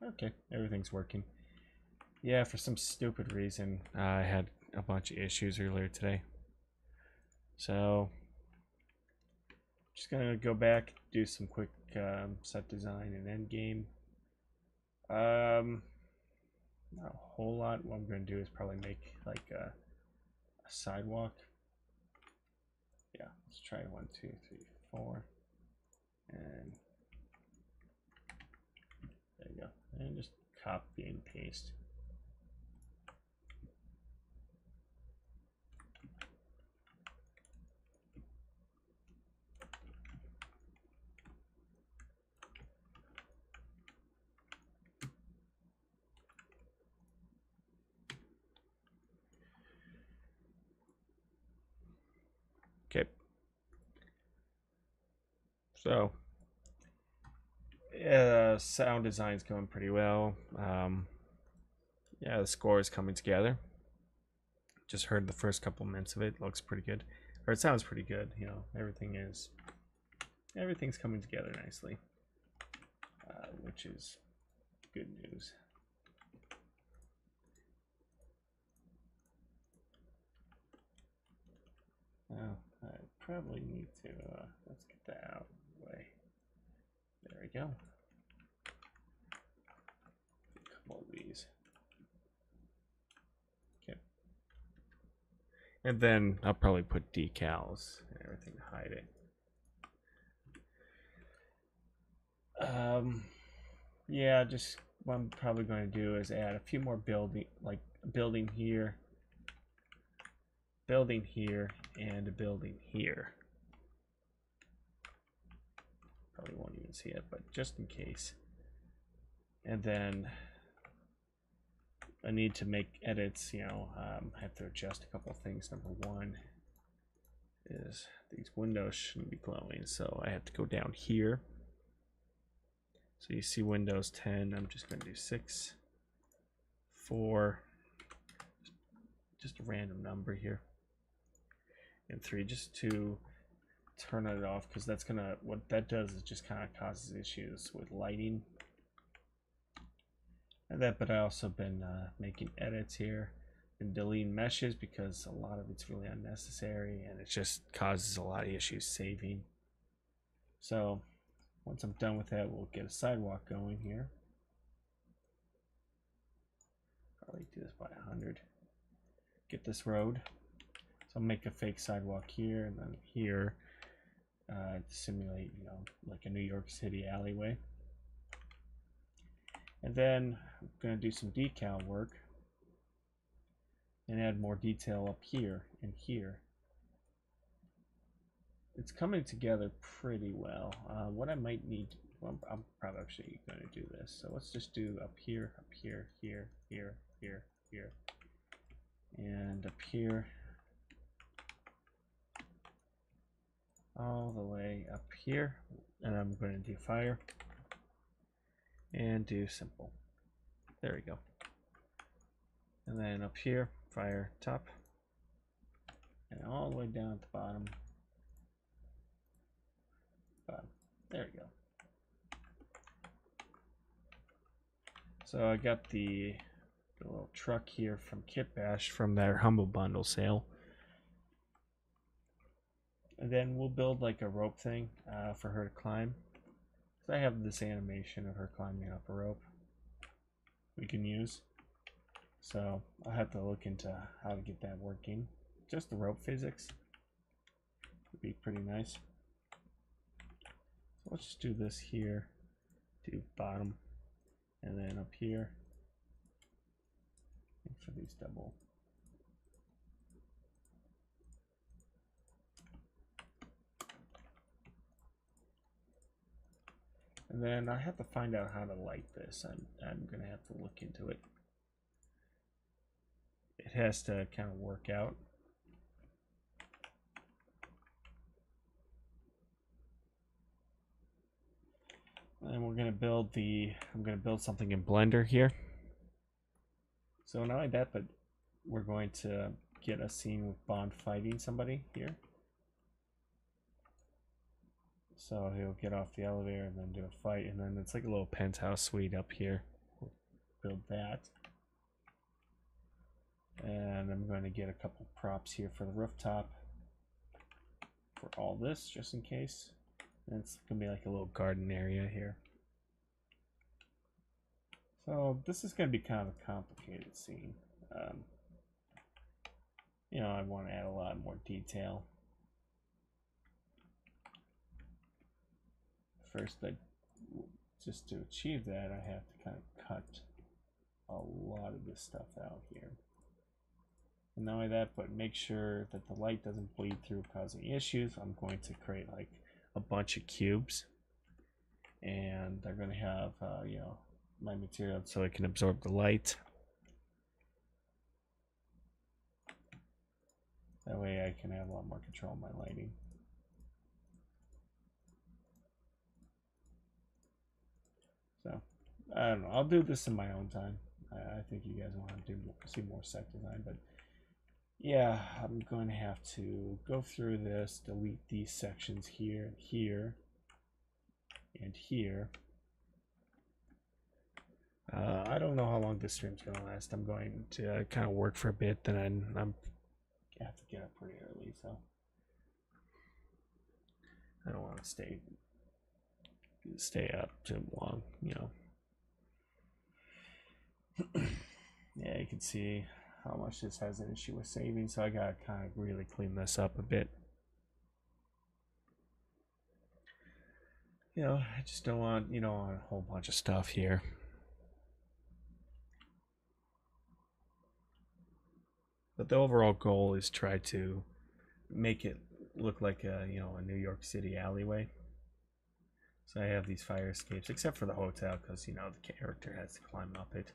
Okay, everything's working. Yeah, for some stupid reason, I had a bunch of issues earlier today. So, just gonna go back, do some quick set design and Endgame. Not a whole lot. What I'm gonna do is probably make like a sidewalk. Yeah, let's try 1, 2, 3, 4, and there you go. And just copy and paste. Okay. So, sound design's going pretty well. Yeah, the score is coming together. Just heard the first couple minutes of it. Looks pretty good, or it sounds pretty good. You know, everything's coming together nicely, which is good news. Now, I probably need to let's get that out of the way. There we go. A couple of these. Okay. And then I'll probably put decals and everything to hide it. Yeah, just what I'm probably going to do is add a few more building, like a building here, and a building here. Probably won't even see it, but just in case. And then I need to make edits, you know, I have to adjust a couple of things. Number one is these windows shouldn't be glowing, so I have to go down here. So you see Windows 10, I'm just going to do 6, 4, just a random number here, and 3, just to turn it off, because that's gonna, what that does is just kind of causes issues with lighting. And that, but I also been making edits here and deleting meshes because a lot of it's really unnecessary and it just causes a lot of issues saving. So once I'm done with that, we'll get a sidewalk going here. Probably do this by 100. Get this road. So I'll make a fake sidewalk here and then here to simulate, you know, like a New York City alleyway. And then I'm going to do some decal work and add more detail up here and here. It's coming together pretty well. What I might need, well, I'm probably actually going to do this. So let's just do up here, here, here, and up here, all the way up here. And I'm going to do fire and do simple. There we go. And then up here, fire top, and all the way down at the bottom. There we go. So I got the little truck here from Kit Bash from their Humble Bundle sale. And then we'll build like a rope thing for her to climb. So I have this animation of her climbing up a rope we can use. So I'll have to look into how to get that working. Just the rope physics would be pretty nice. So let's just do this here, do bottom, and then up here for these double. And then I have to find out how to light this. I'm going to have to look into it. It has to kind of work out. And we're going to build I'm going to build something in Blender here. So not only that, but we're going to get a scene with Bond fighting somebody here. So he'll get off the elevator and then do a fight, and then it's like a little penthouse suite up here. build that. And I'm going to get a couple props here for the rooftop for all this, just in case. And it's going to be like a little garden area here. So this is going to be kind of a complicated scene. You know, I want to add a lot more detail. First, just to achieve that, I have to kind of cut a lot of this stuff out here. And not only that, but make sure that the light doesn't bleed through, cause any issues. I'm going to create like a bunch of cubes, and they're going to have you know, my material so it can absorb the light. That way I can have a lot more control of my lighting. So I don't know, I'll do this in my own time. I think you guys want to see more set design, but yeah, I'm going to have to go through this, delete these sections here, here, and here. I don't know how long this stream's going to last. I'm going to kind of work for a bit, then I'm have to get up pretty early, so I don't want to stay up too long, you know. Yeah, you can see how much this has an issue with saving, so I gotta kind of really clean this up a bit. You know, I just don't want, you know, a whole bunch of stuff here. But the overall goal is try to make it look like a, you know, a New York City alleyway. So I have these fire escapes, except for the hotel, because, you know, the character has to climb up it.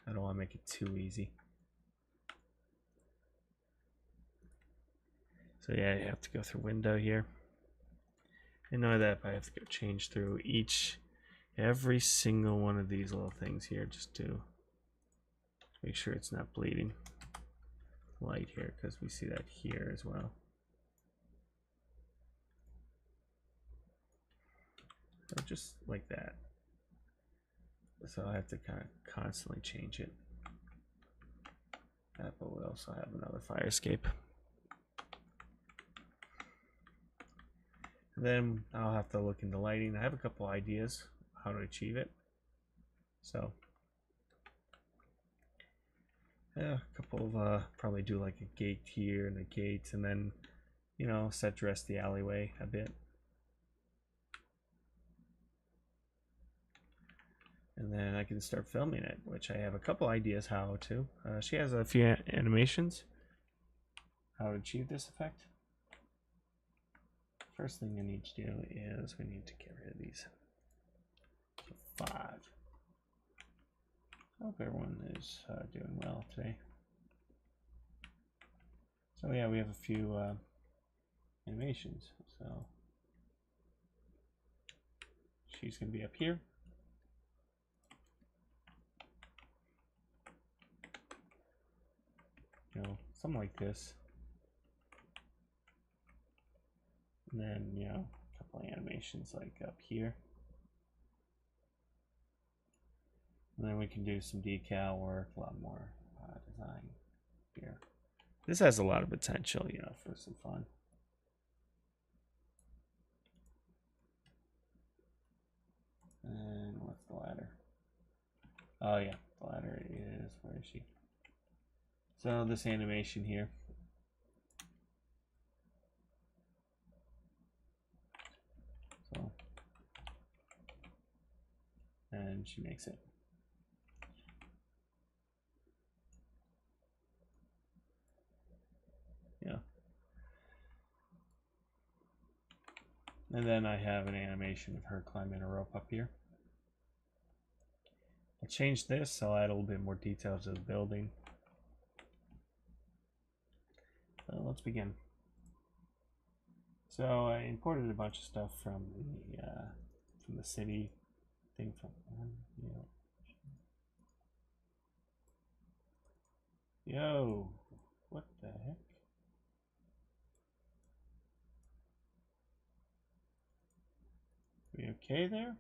I don't want to make it too easy. So yeah, you have to go through window here. And know that I have to go change through every single one of these little things here, just to make sure it's not bleeding light here, because we see that here as well. So just like that. So I have to kind of constantly change it. But we also have another fire escape. And then I'll have to look into lighting. I have a couple ideas how to achieve it. So yeah, a couple of probably do like a gate here and a gate, and then, you know, set dress the alleyway a bit. And then I can start filming it, which I have a couple ideas how to. She has a few animations how to achieve this effect. First thing I need to do is we need to get rid of these. So 5. I hope everyone is doing well today. So yeah, we have a few animations. So she's going to be up here. You know, something like this. And then, you know, a couple of animations like up here. And then we can do some decal work, a lot more design here. This has a lot of potential, you know, for some fun. And what's the ladder? Oh yeah, the ladder is, where is she? So this animation here. So, and she makes it. Yeah. And then I have an animation of her climbing a rope up here. I'll change this, I'll add a little bit more detail to the building. So let's begin. So I imported a bunch of stuff from the city thing from Yo, what the heck? We okay there?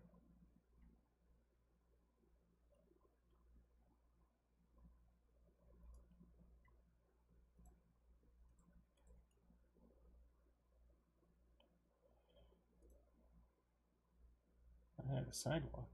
the sidewalk.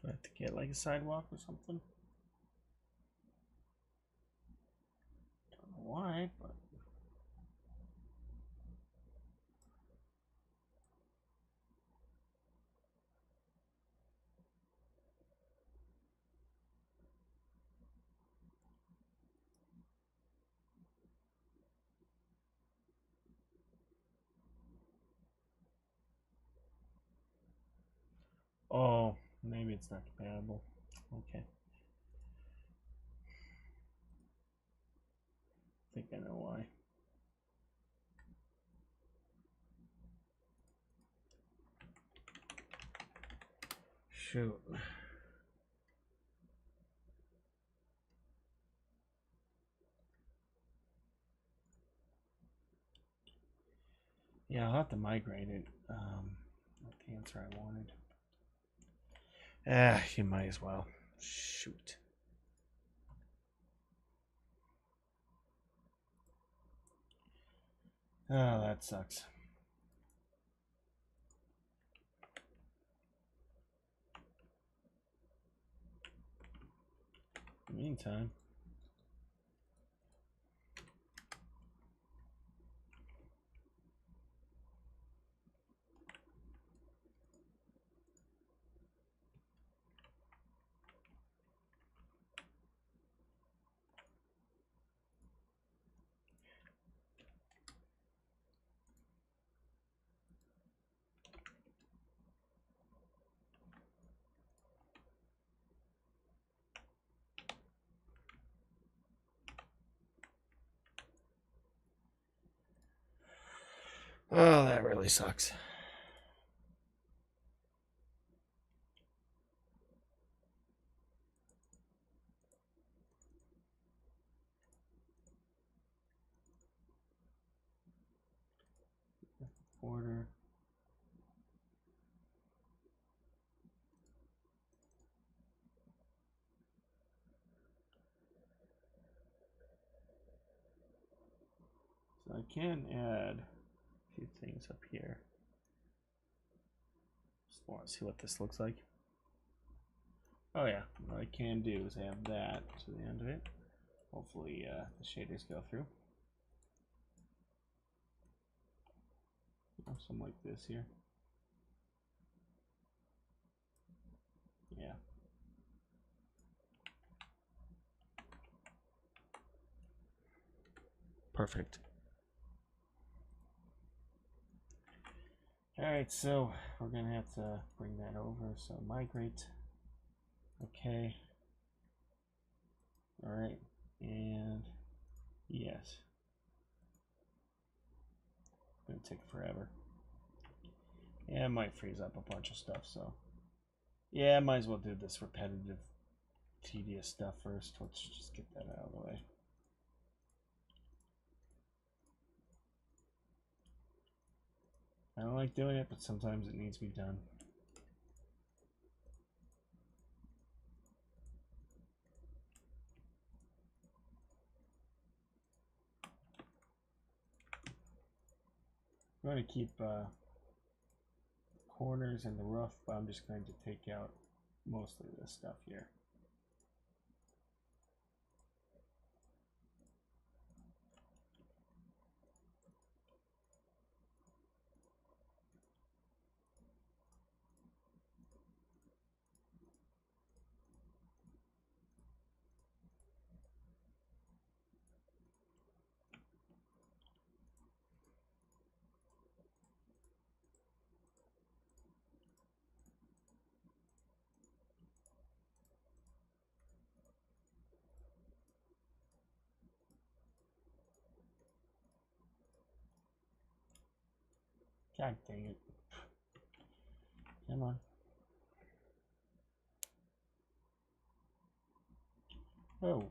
Do I have to get like a sidewalk or something? Don't know why, but oh, maybe it's not compatible. Okay. I think I know why. Shoot. Yeah, I'll have to migrate it. Not the answer I wanted. Ah, you might as well. Shoot. Oh, that sucks. In the meantime, oh, that really sucks. Order. So I can add a few things up here. Just want to see what this looks like. Oh yeah, what I can do is add that to the end of it. Hopefully the shaders go through. Something like this here. Yeah. Perfect. Alright, so we're going to have to bring that over. So migrate. Okay. Alright. And yes. It's going to take forever. Yeah, it might freeze up a bunch of stuff, so. Yeah, I might as well do this repetitive, tedious stuff first. Let's just get that out of the way. I don't like doing it, but sometimes it needs to be done. I'm going to keep corners and the roof, but I'm just going to take out mostly this stuff here. God dang it. Come on. Oh.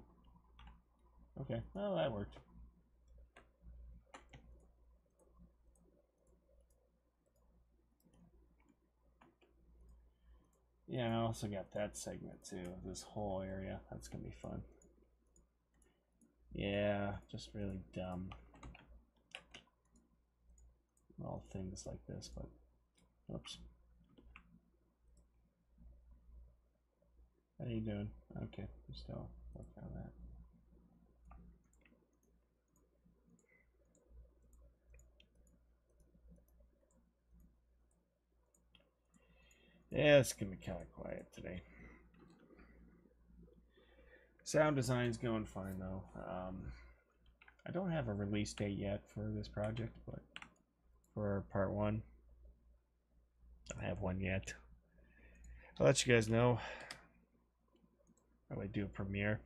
Okay, well, that worked. Yeah, I also got that segment too. This whole area. That's gonna be fun. Yeah, just really dumb. All things like this, but oops. How you doing? Okay, we're still working on that. Yeah, it's gonna be kind of quiet today. Sound design's going fine though. I don't have a release date yet for this project, but for part 1, I have one yet. I'll let you guys know how I do a premiere.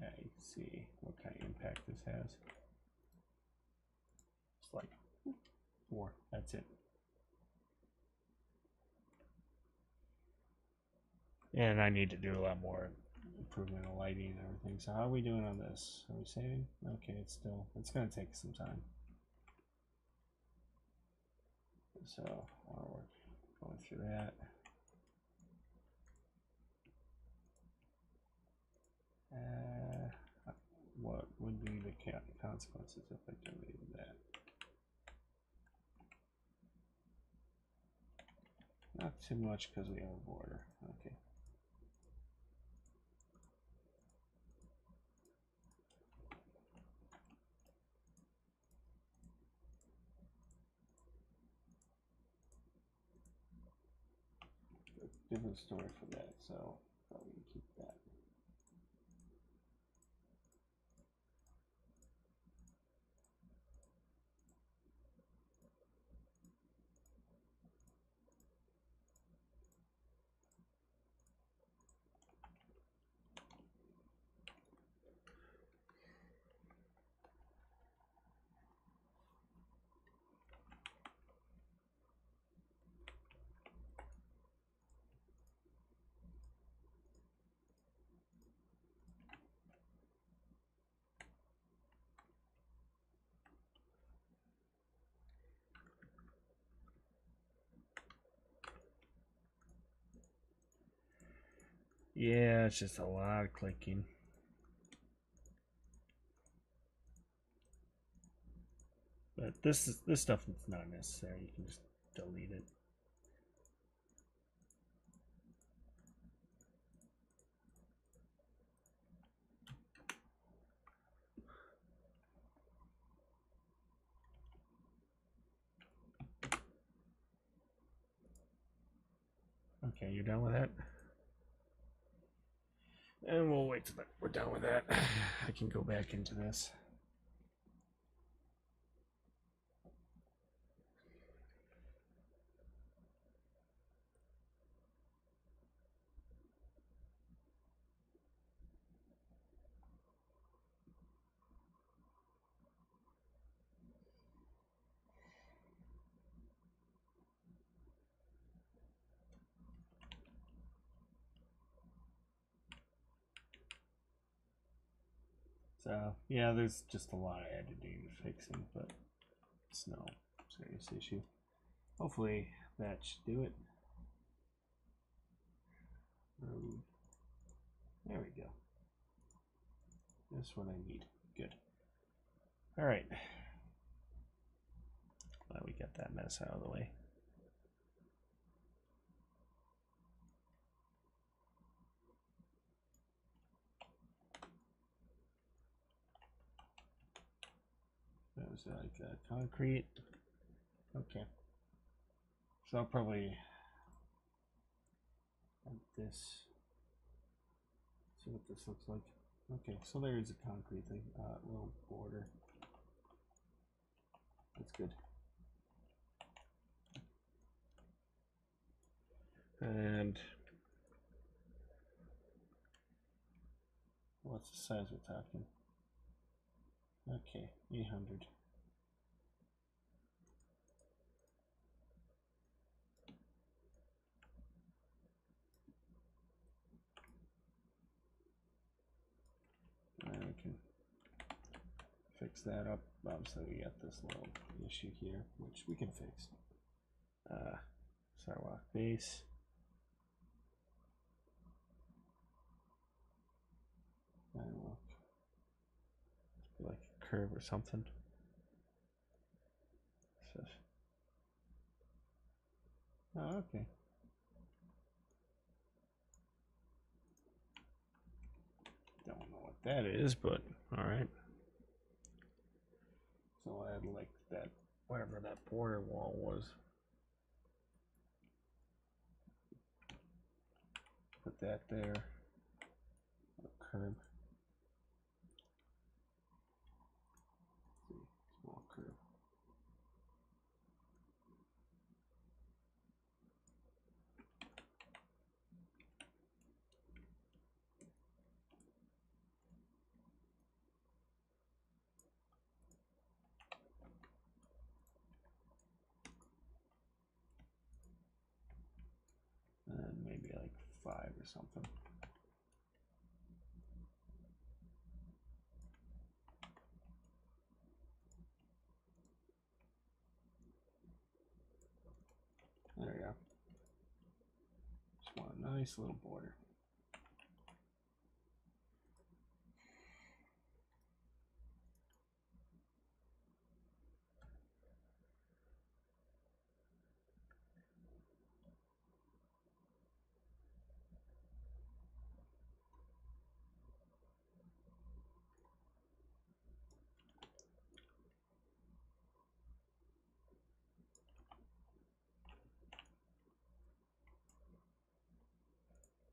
Yeah, you can see what kind of impact this has. It's like 4. That's it. And I need to do a lot more improvement in lighting and everything. So how are we doing on this? Are we saving? Okay, it's going to take some time. So we're going through that. What would be the consequences if I deleted that? Not too much because we have a border. Okay. Different story for that, so probably keep that. Yeah, it's just a lot of clicking. But this stuff is not necessary. You can just delete it. Okay, you're done with that? And we'll wait till we're done with that. I can go back into this. So, yeah, there's just a lot of editing and fixing, but it's no serious issue. Hopefully that should do it. There we go. That's what I need. Good. All right. Glad we got that mess out of the way. That was like concrete. Okay. So I'll probably add this. See what this looks like. Okay, so there is a concrete thing, little border. That's good. And what's the size we're talking? Okay, 800. And we can fix that up. Obviously, we got this little issue here, which we can fix. Sidewalk base. Sidewalk. Like a curve or something. So, oh, okay. Don't know what that is, but all right. So I'll add like that, wherever that border wall was. Put that there. A curb. Small curb. And maybe like 5 or something. There we go. Just want a nice little border.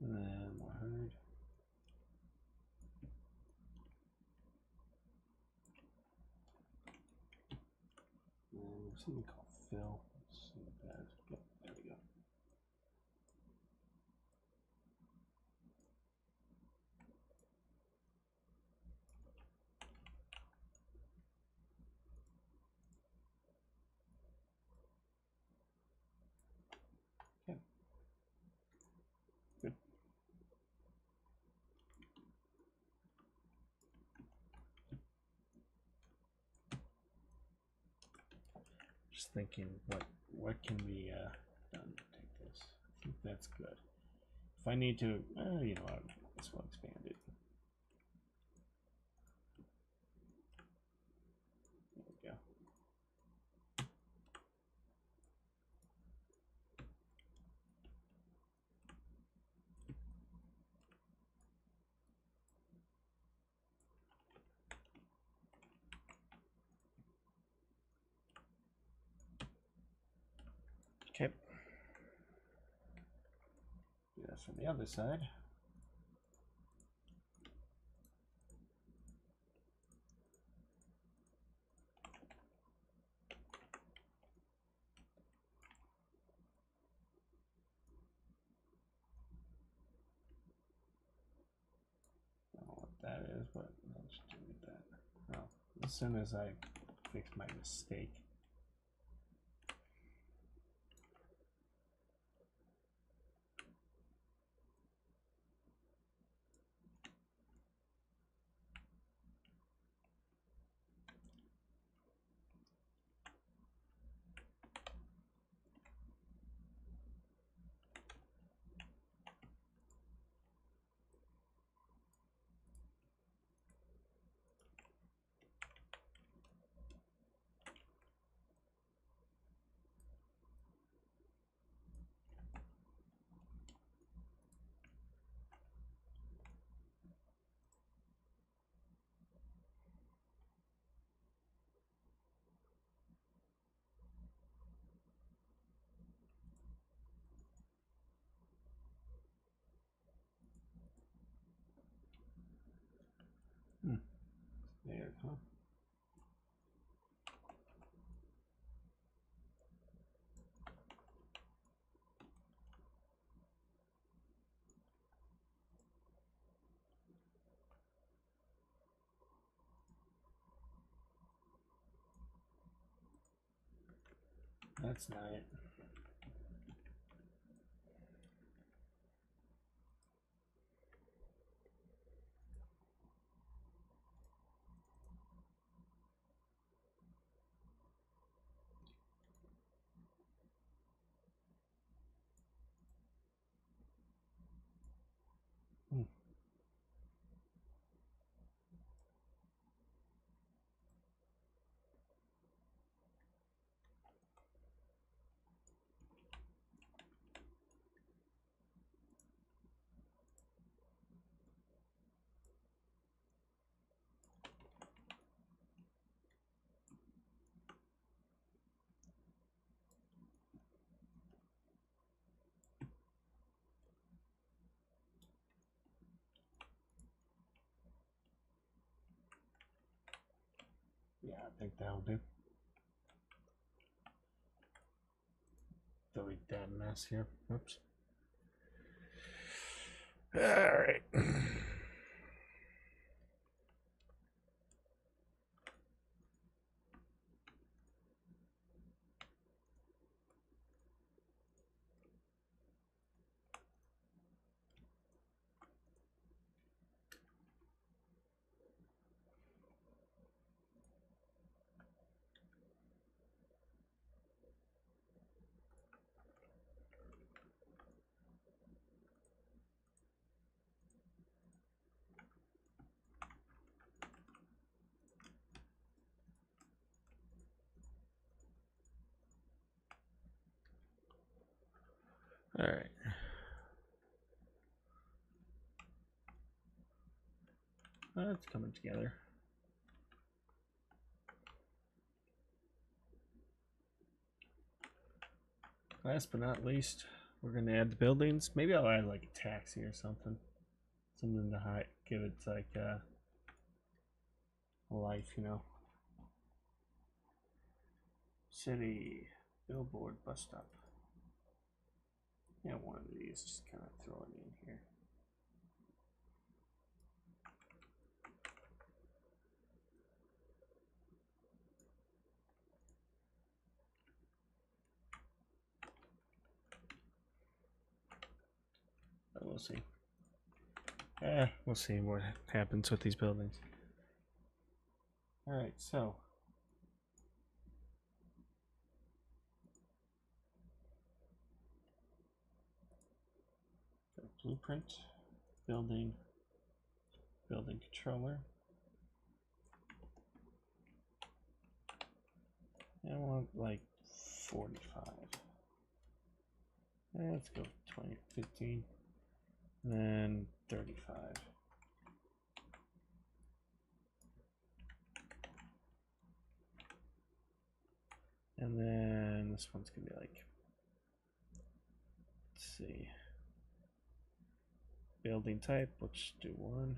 And then 100. And there's something called fill. Let's see what that is. Yep, there we go. Okay. Good. Just thinking what can be done. Take this. I think that's good. If I need to, you know, I might as well expand it. There we go. Okay. Do that from the other side. I don't know what that is, but I'll just do with that. Now, as soon as I fix my mistake. weird, huh? That's not it. Hmm. Yeah, I think that'll do. Delete that mess here. Whoops. All right. All right. It's coming together. Last but not least, we're gonna add the buildings. Maybe I'll add like a taxi or something. Something to give it like a life, you know. City, billboard, bus stop. Yeah, one of these, just kind of throw it in here. But we'll see. We'll see what happens with these buildings. All right, so blueprint, building controller. I want like 45. Let's go 20, 15, and then 35. And then this one's gonna be like, let's see, building type. Let's do one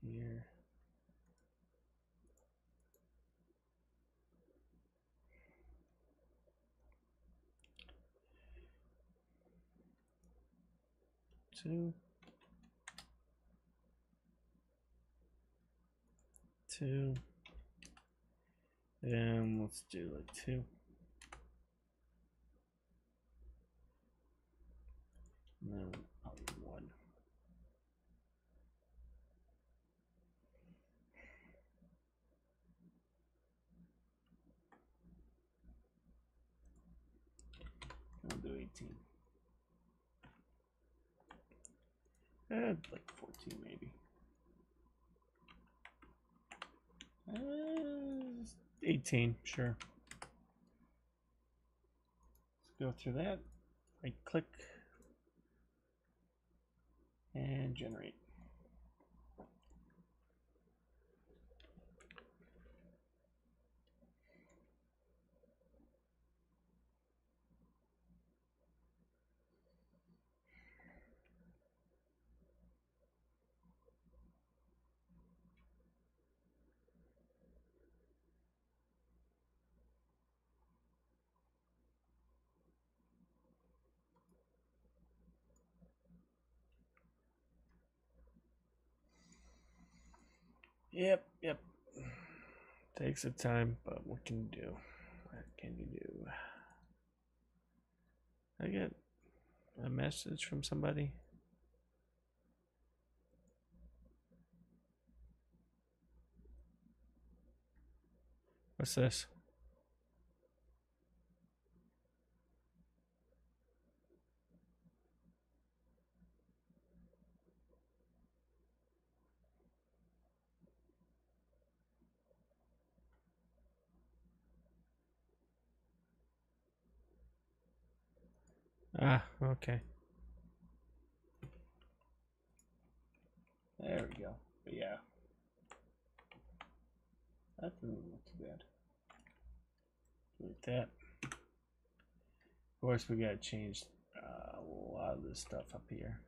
here. Two, and let's do like 2. And then probably 1. I'll do 18. Like 14 maybe. 18, sure. Let's go through that. Right click and generate. Yep. Takes some time, but what can you do? What can you do? I get a message from somebody. What's this? Ah, okay. There we go. But yeah. That doesn't look too bad. Like that. Of course, we gotta change a lot of this stuff up here.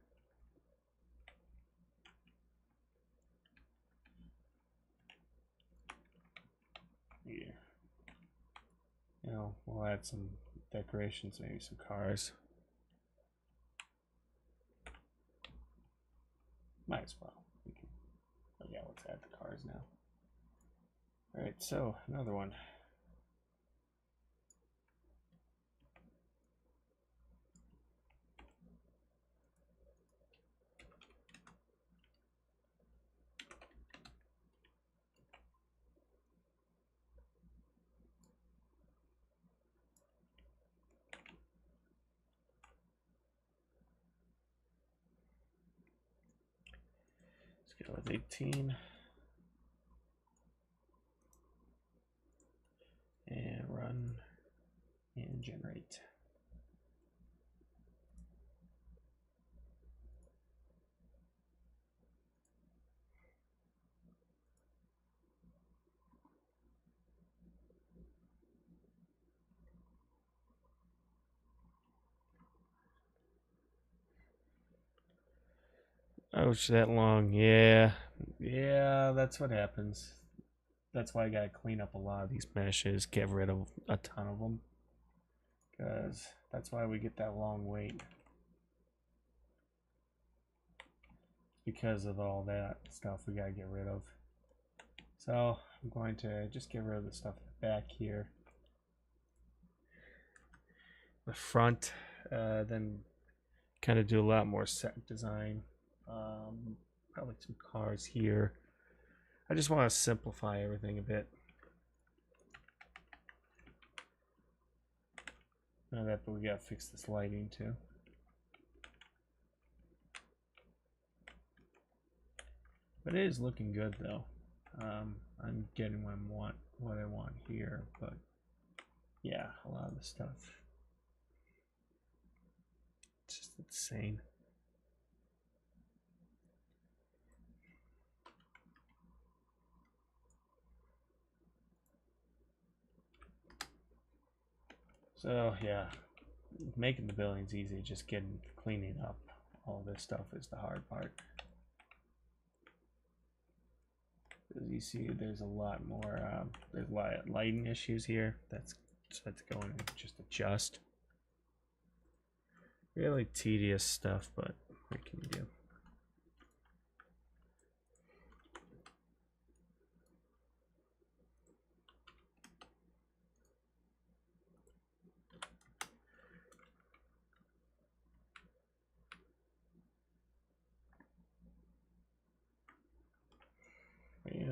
Yeah. You know, we'll add some decorations, maybe some cars. Might as well. We can, oh yeah, let's add the cars now. Alright, so another one. Let's go with 18. And run and generate. Ouch, that long. Yeah, that's what happens. That's why I gotta clean up a lot of these meshes, get rid of a ton of them. Because that's why we get that long wait. Because of all that stuff we gotta get rid of. So I'm going to just get rid of the stuff back here. The front, then kind of do a lot more set design. Probably some cars here. I just want to simplify everything a bit. Now that, but we gotta fix this lighting too. But it is looking good though. I'm getting what I want here, but yeah, a lot of the stuff, it's just insane. So yeah, making the buildings easy, just cleaning up all this stuff is the hard part. As you see, there's a lot more, there's a lot of lighting issues here. That's going to just adjust. Really tedious stuff, but what can you do?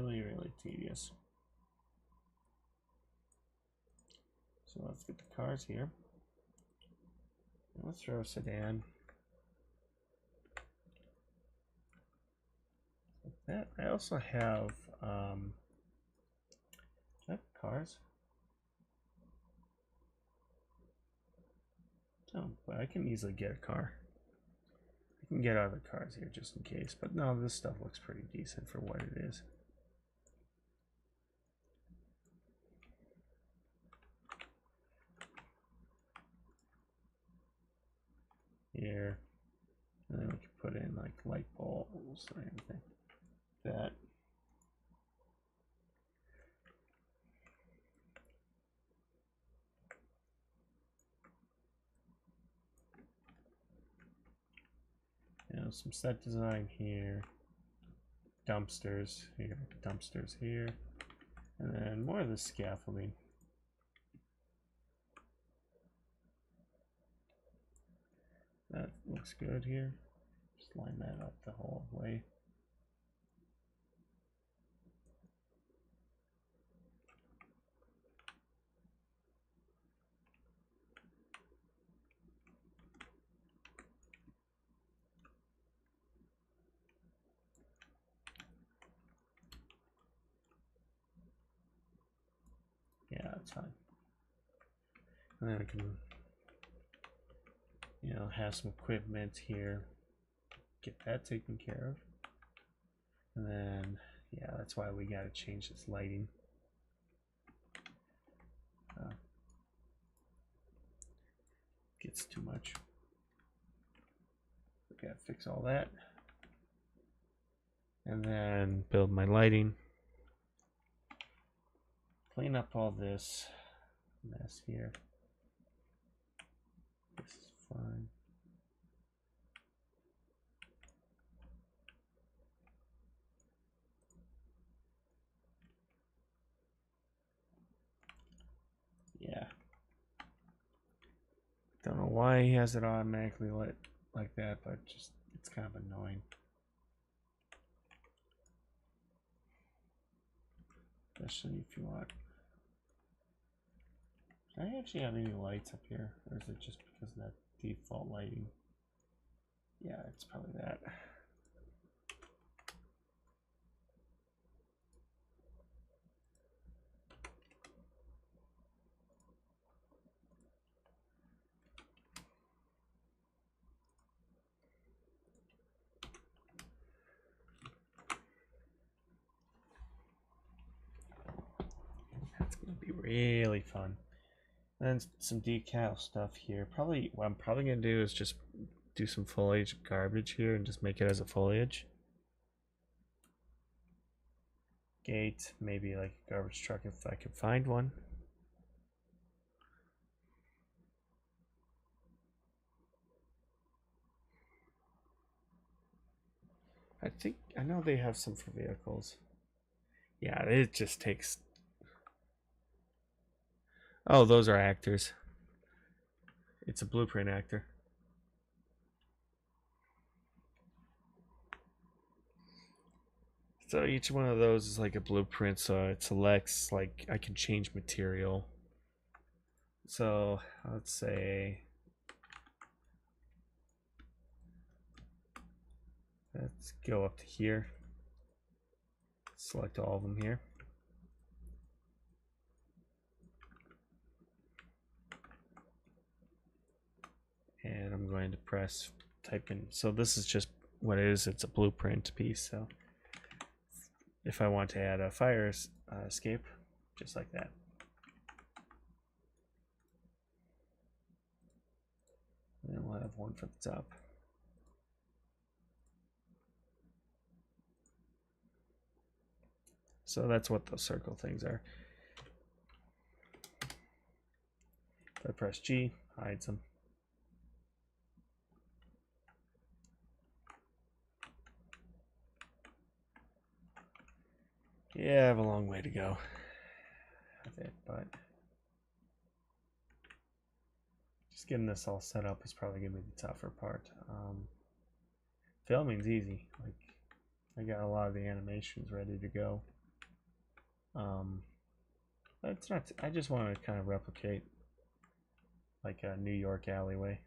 Really tedious. So let's get the cars here. Let's throw a sedan. Like that. I also have cars. Oh, but I can easily get a car. I can get other cars here just in case. But no, this stuff looks pretty decent for what it is. Here. And then we can put in like light bulbs or anything. That. You know, some set design here. dumpsters. You got dumpsters here, and then more of the scaffolding. That looks good here. Just line that up the whole way. Yeah, that's fine. And then we can, have some equipment here. Get that taken care of. And then, yeah, that's why we got to change this lighting. Gets too much. We got to fix all that. And then build my lighting. Clean up all this mess here. This is fine. Yeah. Don't know why he has it automatically lit like that, but just it's kind of annoying. Especially if you want. Do I actually have any lights up here? Or is it just because of that default lighting? Yeah, it's probably that. That's gonna be really fun. And then some decal stuff here. Probably what I'm probably gonna do is just do some foliage garbage here and just make it as a foliage. Gate, maybe like a garbage truck if I could find one. I know they have some for vehicles. Yeah, it just takes. Oh, those are actors. It's a blueprint actor. So each one of those is like a blueprint, so it selects, like, I can change material. So let's say let's go up to here, select all of them here, and I'm going to press type in. So this is just what it is. It's a blueprint piece. So if I want to add a fire escape, just like that. And we'll have one for the top. So that's what those circle things are. If I press G, hides them. Yeah, I have a long way to go with it, but just getting this all set up is probably gonna be the tougher part. Filming's easy. Like, I got a lot of the animations ready to go. But it's not. I just want to kind of replicate like a New York alleyway.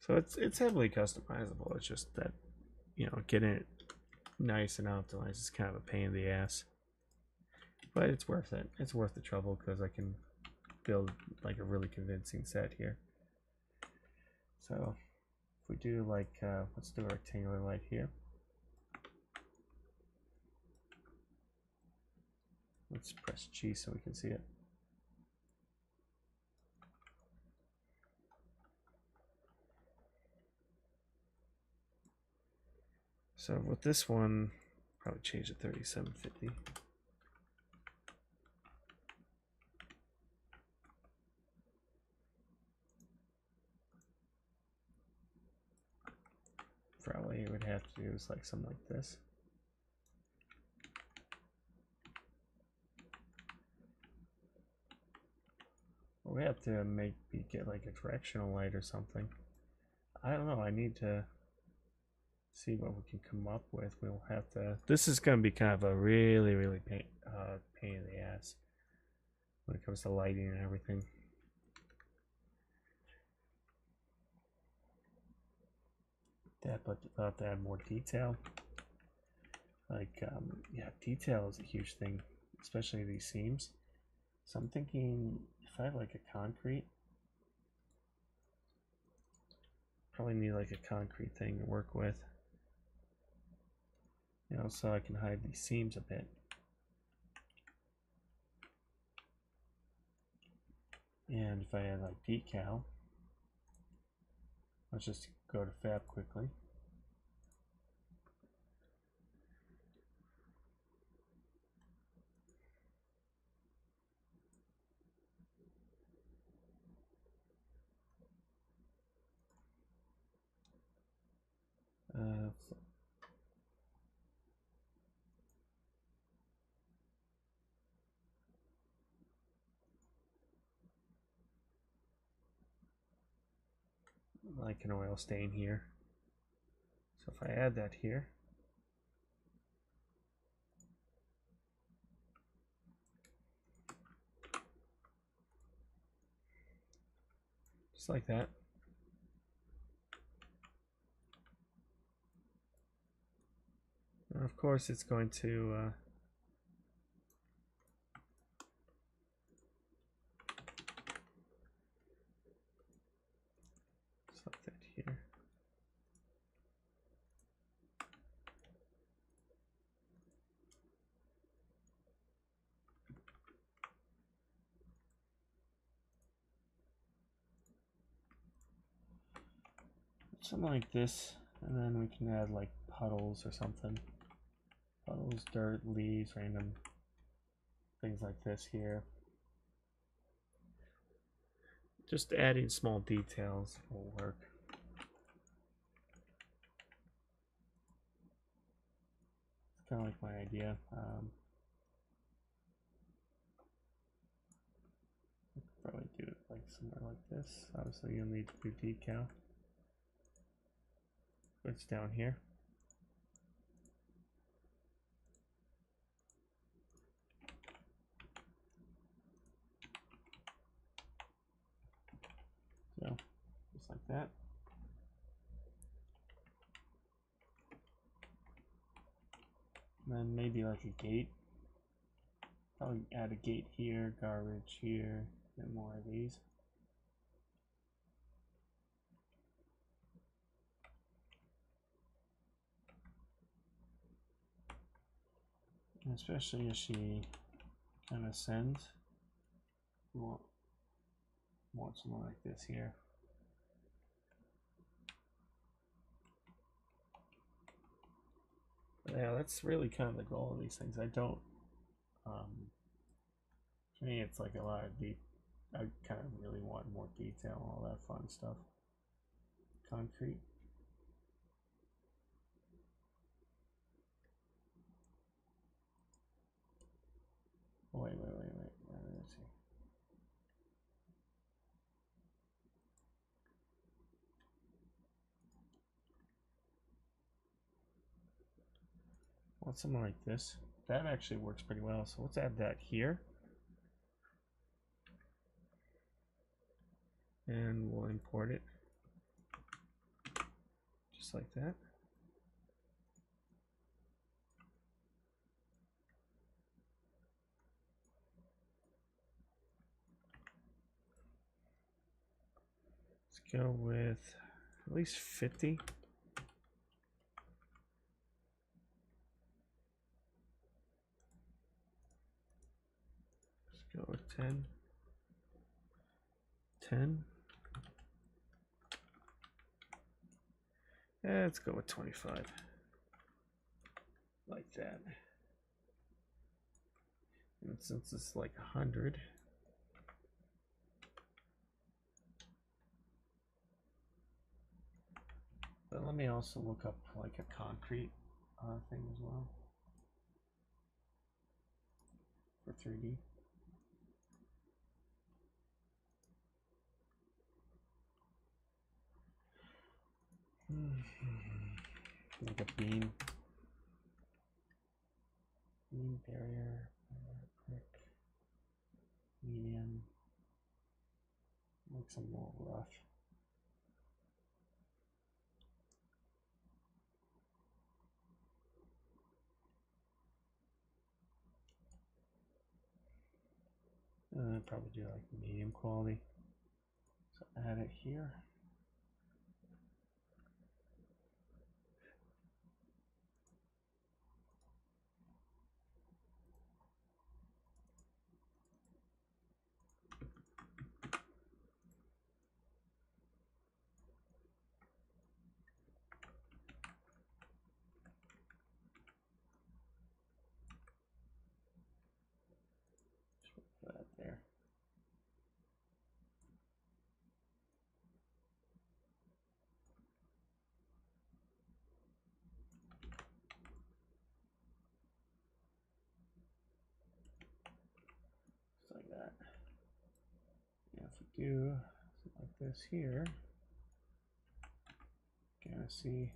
So it's heavily customizable. It's just that, getting it nice and optimized is kind of a pain in the ass. But it's worth it. It's worth the trouble because I can build like a really convincing set here. So if we do like, let's do a rectangular light here. Let's press G so we can see it. So with this one, Probably change it 3750. Probably it would have to do is like something like this. Or we have to get like a directional light or something. I don't know. I need to see what we can come up with. We'll have to. This is going to be kind of a really pain in the ass when it comes to lighting and everything. But I'll have to add more detail. Like, yeah, detail is a huge thing, especially these seams. So I'm thinking if I have like a concrete, probably need like a concrete thing to work with. You know, so I can hide these seams a bit. And if I add like decal, let's just go to fab quickly. Like an oil stain here. So if I add that here, just like that. And of course, it's going to just like that here. Something like this, and then we can add like puddles or something. Puddles, dirt, leaves, random things like this here. Just adding small details will work. It's kind of like my idea. Probably do it like somewhere like this. Obviously, you'll need to do decal. It's down here. So, just like that. And then maybe like a gate. Probably add a gate here, garbage here, and more of these. And especially as she kind of ascends, we want something like this here. But yeah, that's really kind of the goal of these things. I don't, to me, it's like a lot of deep. I kind of really want more detail and all that fun stuff. Concrete. Wait. Let's see. Want something like this. That actually works pretty well. So let's add that here. And we'll import it. Just like that. Let's go with at least 50. Let's go with 10. 10. Yeah, let's go with 25. like that. And since it's like 100, but let me also look up like a concrete thing as well for 3D. Like a beam barrier, brick, medium, looks a little rough. I'd probably do like medium quality. So add it here. Put that there. Just like that. And if we do something like this here, kind of see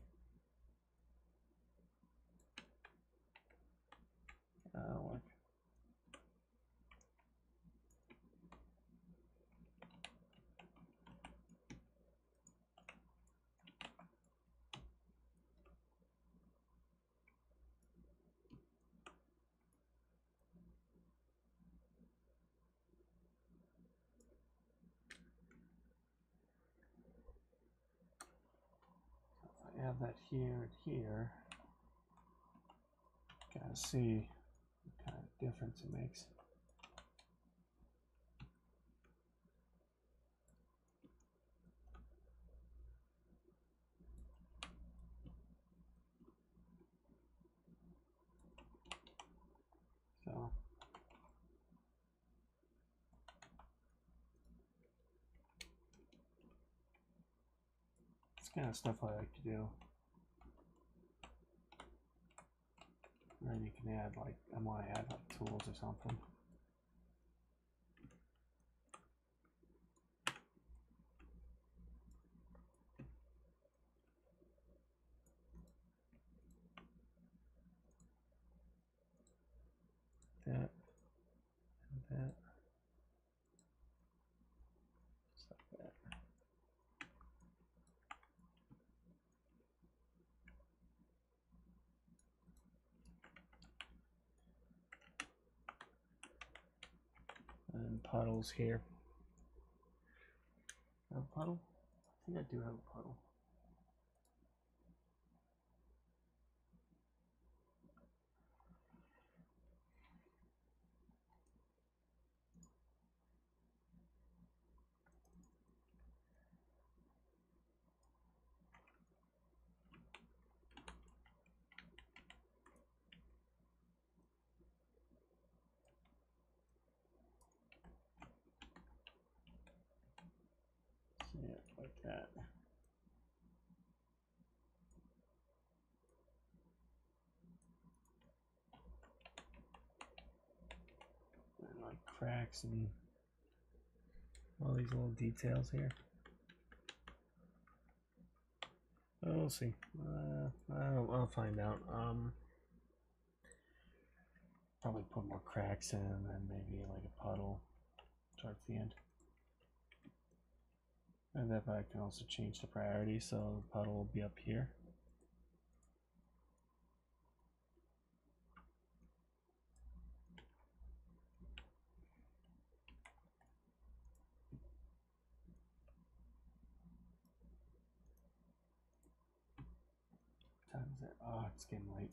like if I add that here and here, kind of see what kind of difference it makes. So it's kind of stuff I like to do. And then you can add like, I want to add like tools or something. That and that. Just like that. And puddles here. Have a puddle? I think I do have a puddle. Yeah, like that. And like cracks and all these little details here. Oh, we'll see. I'll find out. Probably put more cracks in and maybe like a puddle towards the end. And if I can also change the priority, so the puddle will be up here. What time is it? Oh, it's getting late.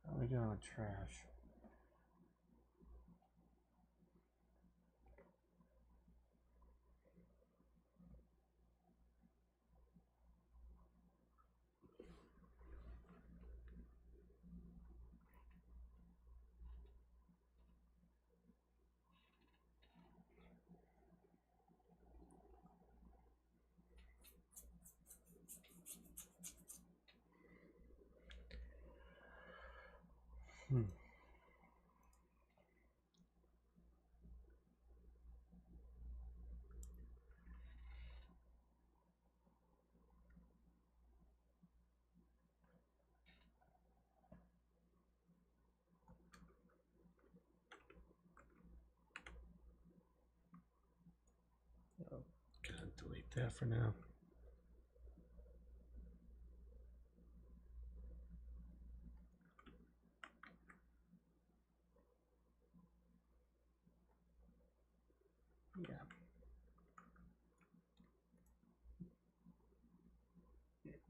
How are we doing with trash? Hmm. Oh, gonna delete that for now. Yeah.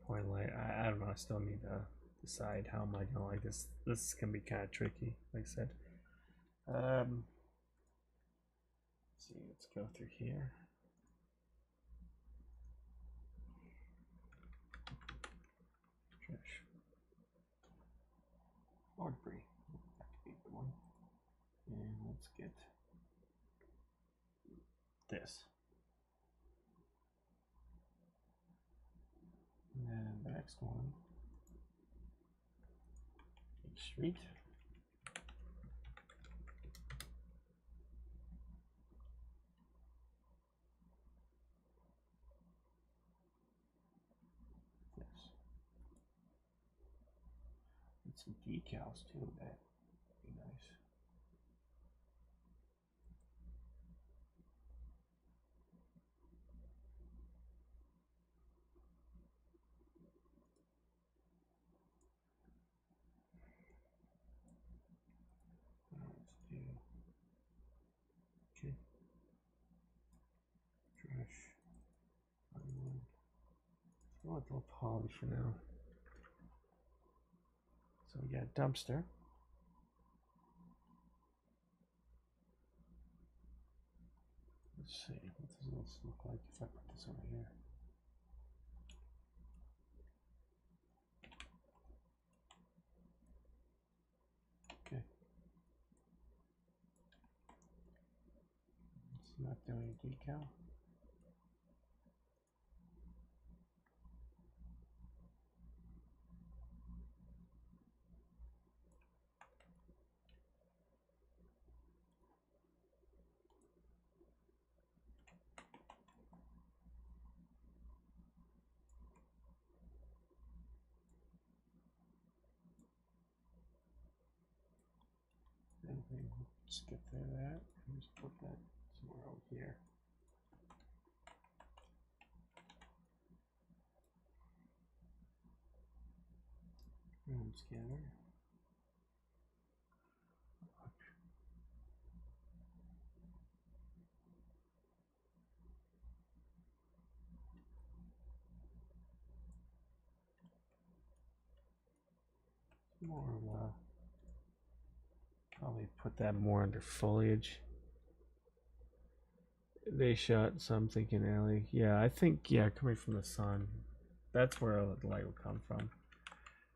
Point light. I don't know. I still need to decide how am I gonna like this. This can be kind of tricky, like I said. Let's see. Let's go through here. Trash. Shockbreak. That could be a good one. And let's get this. And the next one. Street. This. And some decals too. That would be nice. Let's do. Okay. Trash. Hollywood. Let's go with low poly for now. So we got dumpster. Let's see, what does this look like if I put this over here? Okay. It's not doing a decal. Anything, skip through that and just put that somewhere over here. Room scanner. More probably put that more under foliage. They shot, so I'm thinking alley. Yeah, I think, yeah, coming from the sun. That's where the light will come from.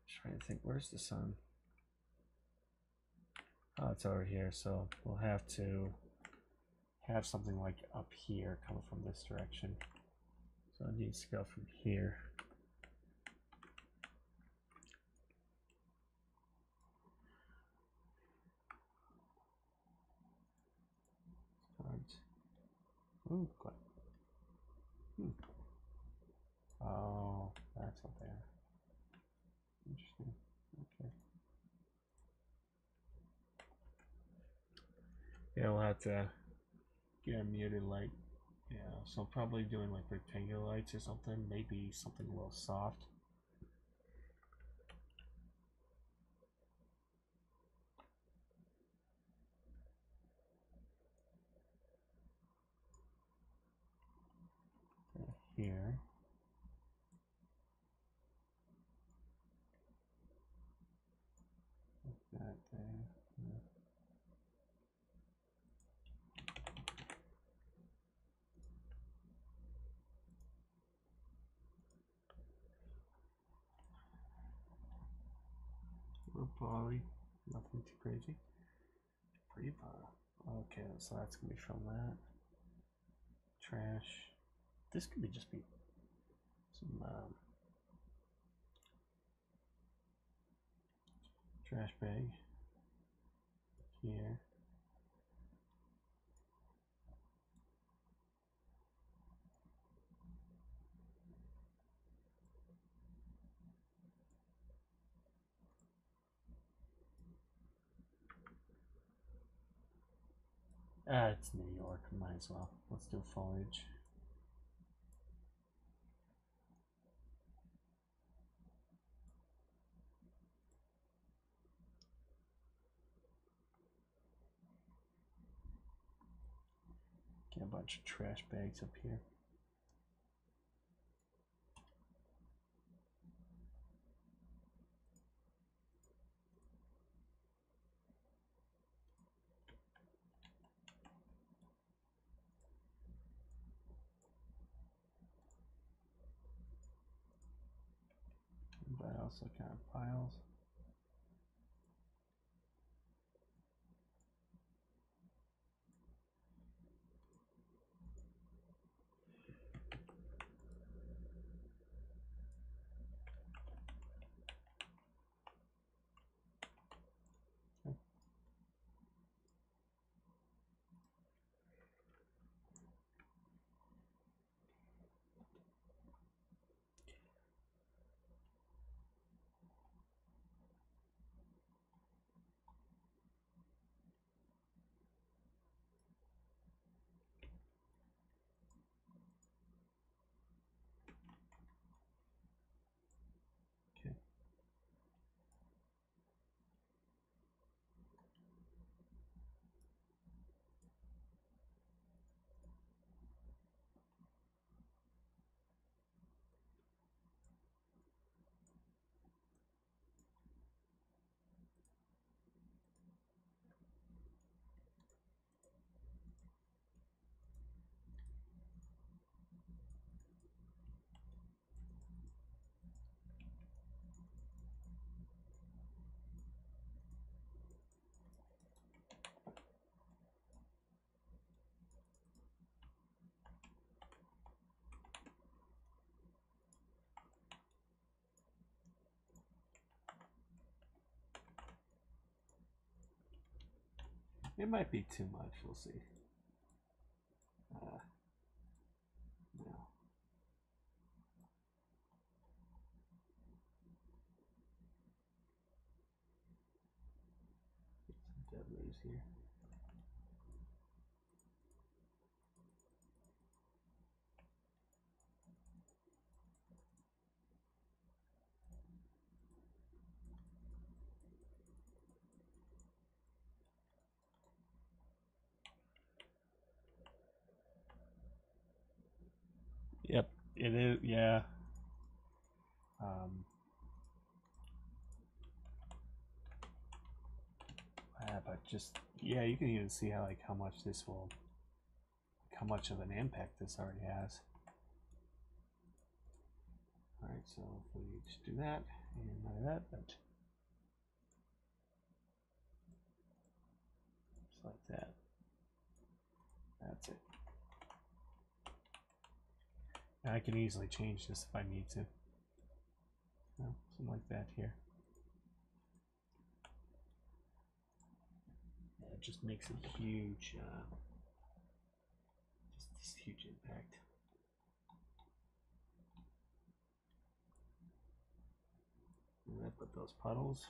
Just trying to think, where's the sun? Oh, it's over here, so we'll have to have something like up here coming from this direction. So it needs to go from here. Ooh, good. Oh, that's up there. Interesting. Okay. Yeah, we'll have to get a muted light. Yeah, so probably doing like rectangular lights or something. Maybe something a little soft. Here. That there. Yeah. Little poly, nothing too crazy. Pretty poly. Okay, so that's gonna be from that. Trash. This could be just be some trash bag. here. It's New York, might as well. Let's do foliage. Get a bunch of trash bags up here. But also kind of piles. It might be too much, we'll see. No. Get some dead leaves here. Yep, it is, yeah. But just, yeah, you can even see how, like, how much this will, like, how much of an impact this already has. Alright, so if we just do that, and that, but just like that. That's it. Now I can easily change this if I need to. No, something like that here. Yeah, it just makes a huge, just this huge impact. And I put those puddles.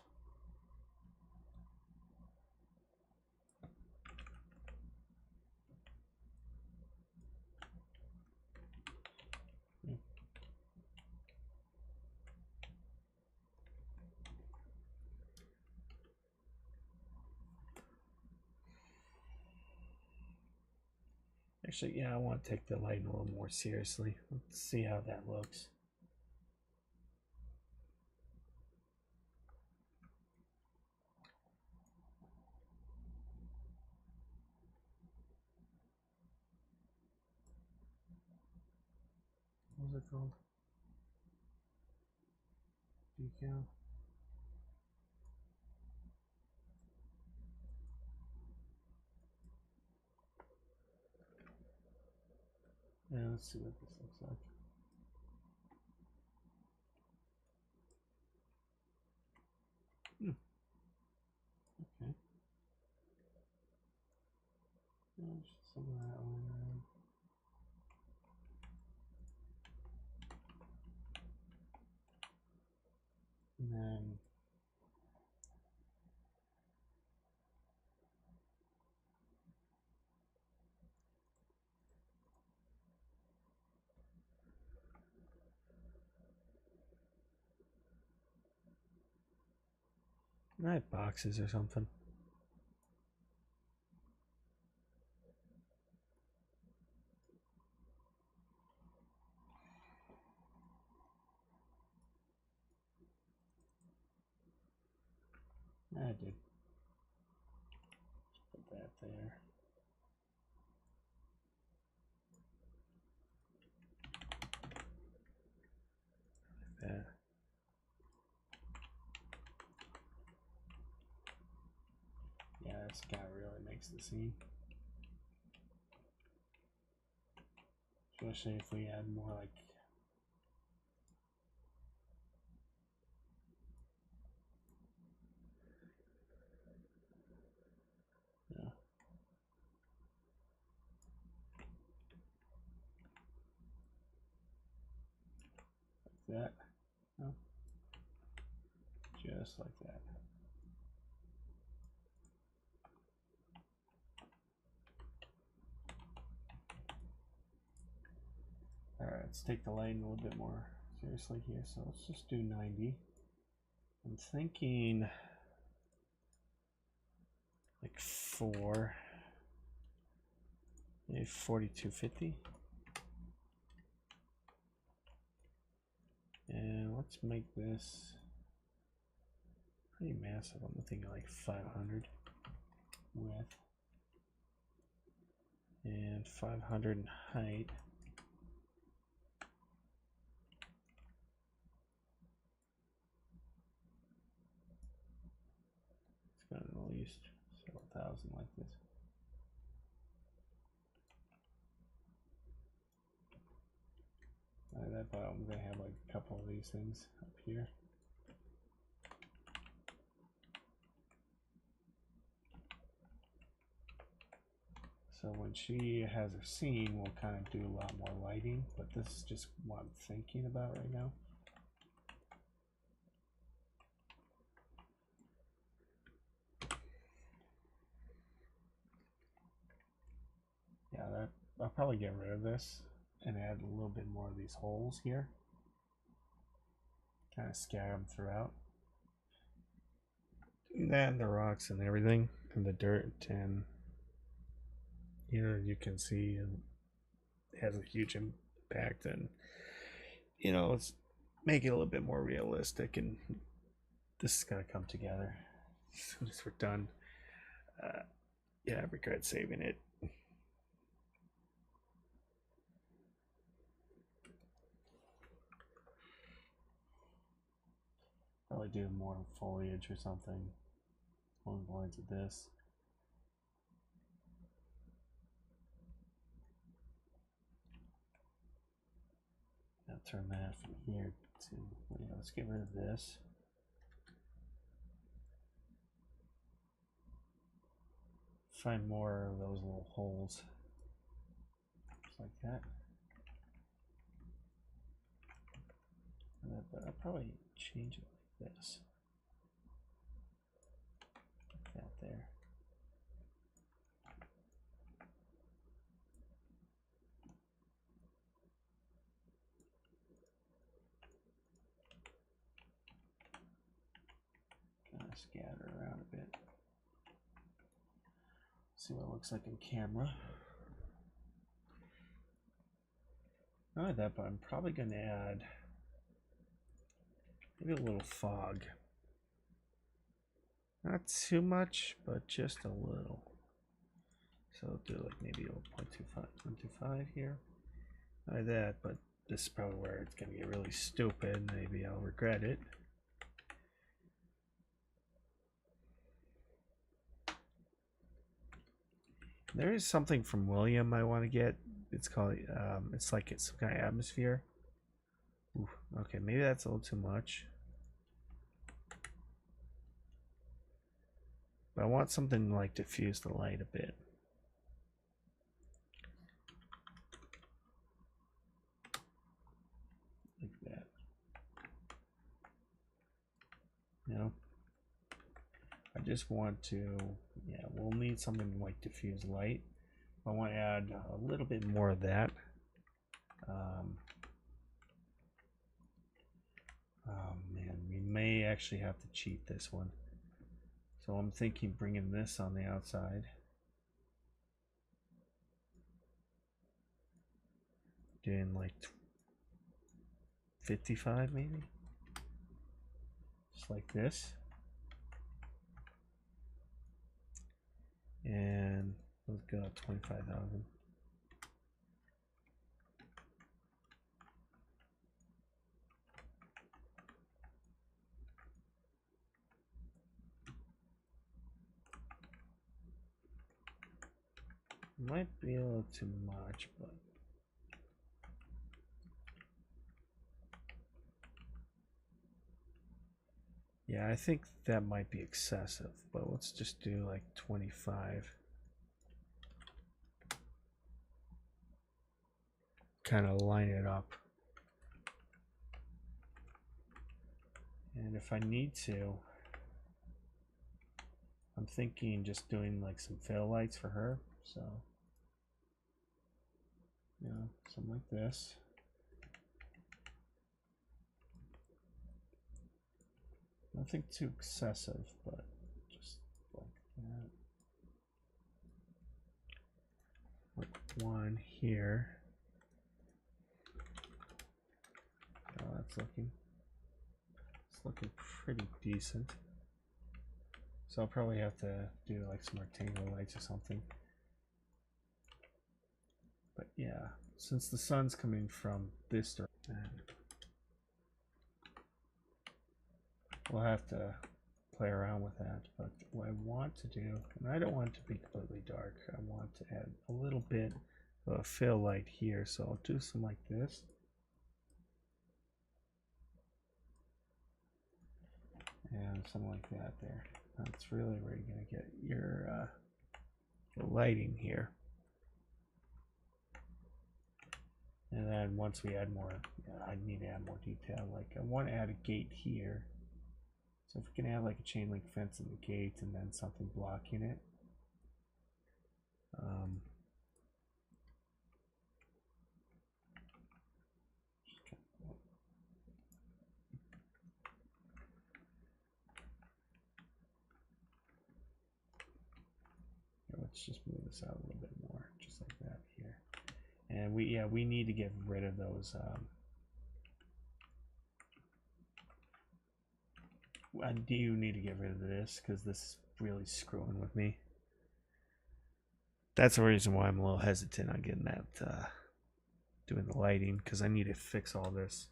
Actually, yeah, I want to take the lighting a little more seriously. Let's see how that looks. What was it called? Decal. Yeah, let's see what this looks like. Okay. some of that one. And then I have boxes or something. I did. Put that there. Like that. Yeah, this guy really makes the scene. Especially if we add more like yeah. Like that. No. Just like that. Alright, let's take the lighting a little bit more seriously here. So let's just do 90. I'm thinking like 4, maybe 4250. And let's make this pretty massive. I'm thinking like 500 width and 500 in height. It's got at least several thousand like this. That bottom, I'm gonna have like a couple of these things up here. So when she has her scene, we'll kind of do a lot more lighting, but this is just what I'm thinking about right now. Yeah, that I'll probably get rid of this and add a little bit more of these holes here. Kind of scatter them throughout. That and the rocks and everything, and the dirt, and you can see it has a huge impact, and let's make it a little bit more realistic, and this is gonna come together as soon as we're done. Yeah, I regret saving it. Probably do more foliage or something along the lines of this. I'll turn that from here to, let's get rid of this. Find more of those little holes. Just like that. But I'll probably change it like this. Like that there. Kind of scatter around a bit. See what it looks like in camera. Not like that, but I'm probably going to add maybe a little fog. Not too much, but just a little. So I'll do like maybe 0.25 here. Like that, but this is probably where it's going to get really stupid. Maybe I'll regret it. There is something from William I want to get. It's called, it's like it's some kind of atmosphere. Ooh, okay, maybe that's a little too much. But I want something like diffuse the light a bit. know. I just want to, yeah, we'll need something like diffuse light. I want to add a little bit more of that. Oh man, we may actually have to cheat this one. So I'm thinking bringing this on the outside. Doing like 55 maybe? Just like this. And let's go at 25,000. Might be a little too much, but yeah, I think that might be excessive, but let's just do like 25. Kind of line it up. And if I need to, I'm thinking just doing like some fail lights for her. So, you know, something like this. Nothing too excessive, but just like that. Like one here. Oh, it's looking pretty decent. So I'll probably have to do like some rectangular lights or something. But yeah, since the sun's coming from this direction, we'll have to play around with that. But what I want to do, and I don't want it to be completely dark, I want to add a little bit of a fill light here. So I'll do some like this. And something like that there. That's really where you're going to get your lighting here. And then once we add more, I need to add more detail. Like I want to add a gate here. So if we can add like a chain link fence in the gate and then something blocking it. Let's just move this out a little bit more, just like that here. And we need to get rid of those. I do need to get rid of this because this is really screwing with me. That's the reason why I'm a little hesitant on getting that, doing the lighting, because I need to fix all this.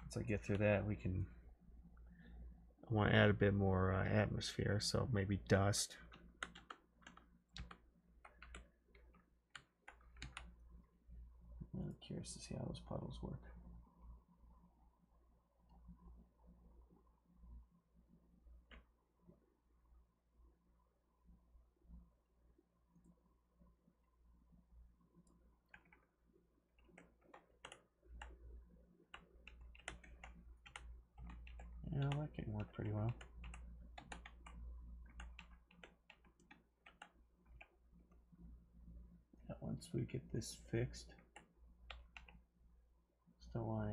Once I get through that, I want to add a bit more atmosphere, so maybe dust. I'm curious to see how those puddles work. Yeah, that can work pretty well. Yeah, once we get this fixed, still want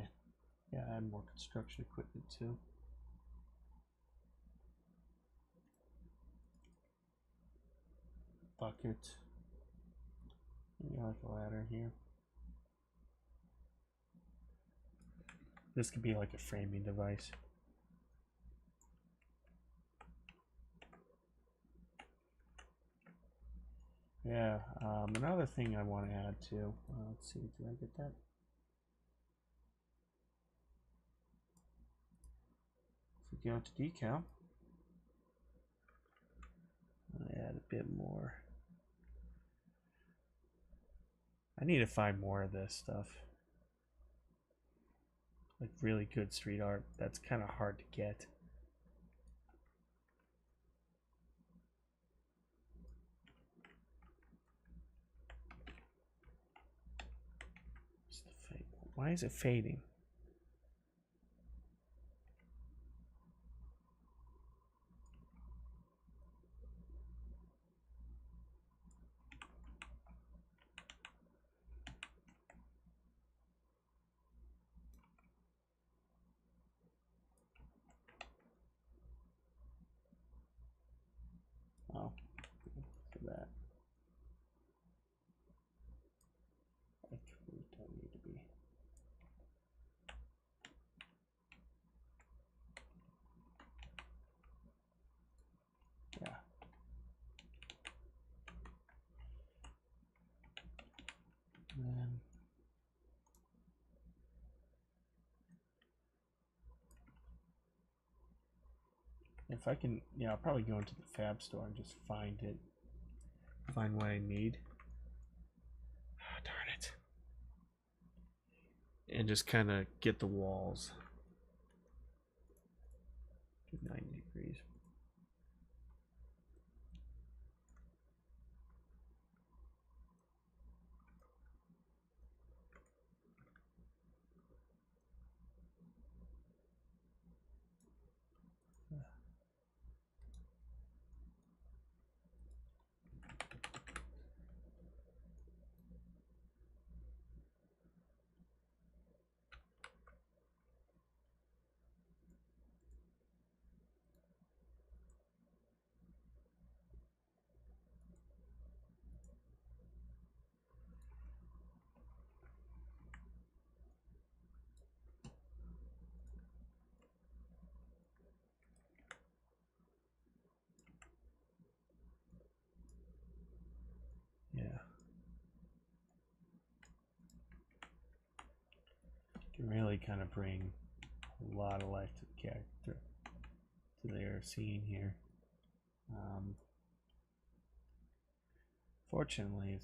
to add more construction equipment too. Bucket. Maybe like a ladder here. This could be like a framing device. Yeah, another thing I want to add too. Let's see, did I get that? If we go to decal, I add a bit more. I need to find more of this stuff. Like really good street art. That's kind of hard to get. Why is it fading? that. Like, we don't need to be. Yeah. And then if I can, yeah, I'll probably go into the fab store and just find what I need. Oh, darn it. And just kind of get the walls 90 degrees. Yeah. Can really kind of bring a lot of life to the character, to their scene here. Fortunately,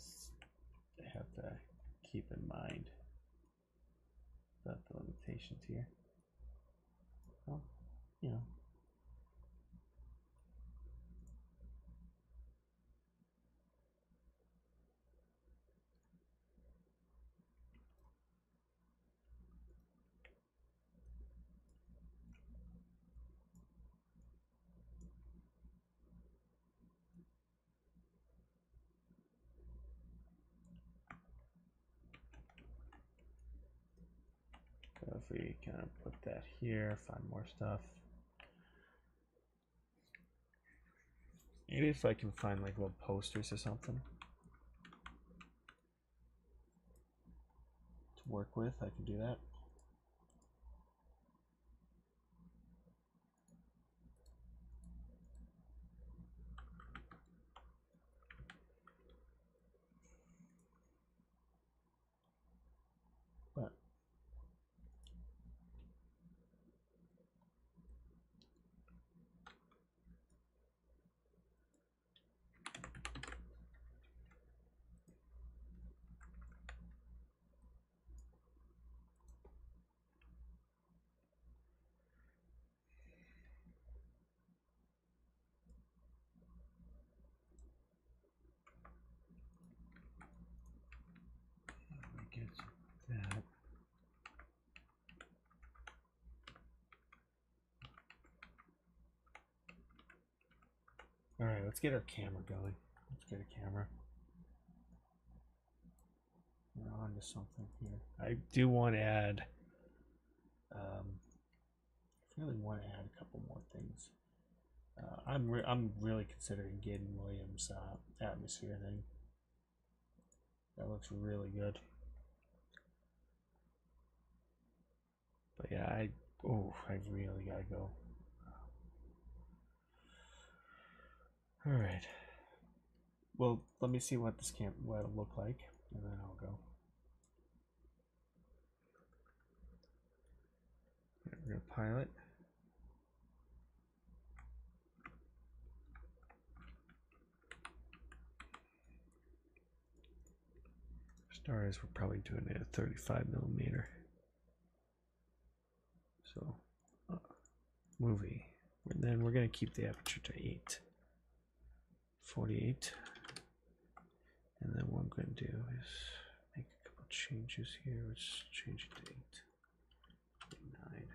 I have to keep in mind about the limitations here. Well, you know. So if we kind of put that here, find more stuff. Maybe if I can find like little posters or something to work with, I can do that. But get that. All right, let's get our camera going. Let's get a camera. We're on to something here. I do want to add. I really want to add a couple more things. I'm really considering getting Williams' atmosphere thing. That looks really good. But yeah, I really gotta go. All right. Well, let me see what this what it'll look like, and then I'll go. We're gonna pilot. Stars, we're probably doing it at 35mm. So, movie. And then we're gonna keep the aperture to 48. And then what I'm gonna do is make a couple changes here. Let's change it to 9.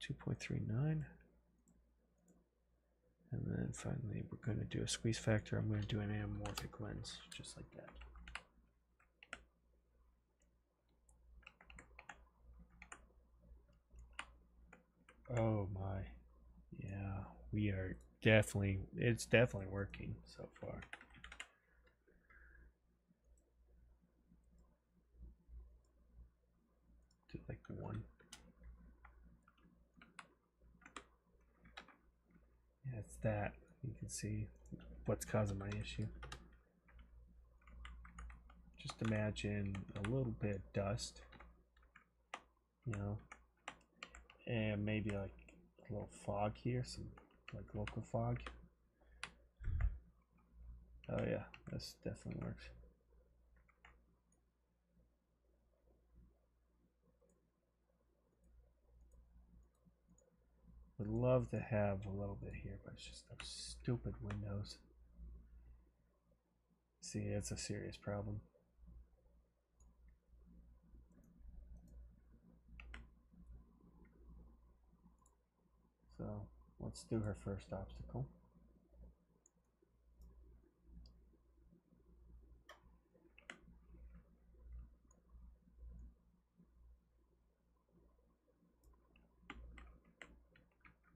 2.39. And then finally, we're going to do a squeeze factor. I'm going to do an anamorphic lens, just like that. Oh my. Yeah, we are definitely, it's definitely working so far. Do like one. Yeah, it's that. You can see what's causing my issue. Just imagine a little bit of dust, you know, and maybe like a little fog here, some like local fog. Oh yeah, this definitely works. Would love to have a little bit here, but it's just those stupid windows. See, it's a serious problem. So let's do her first obstacle.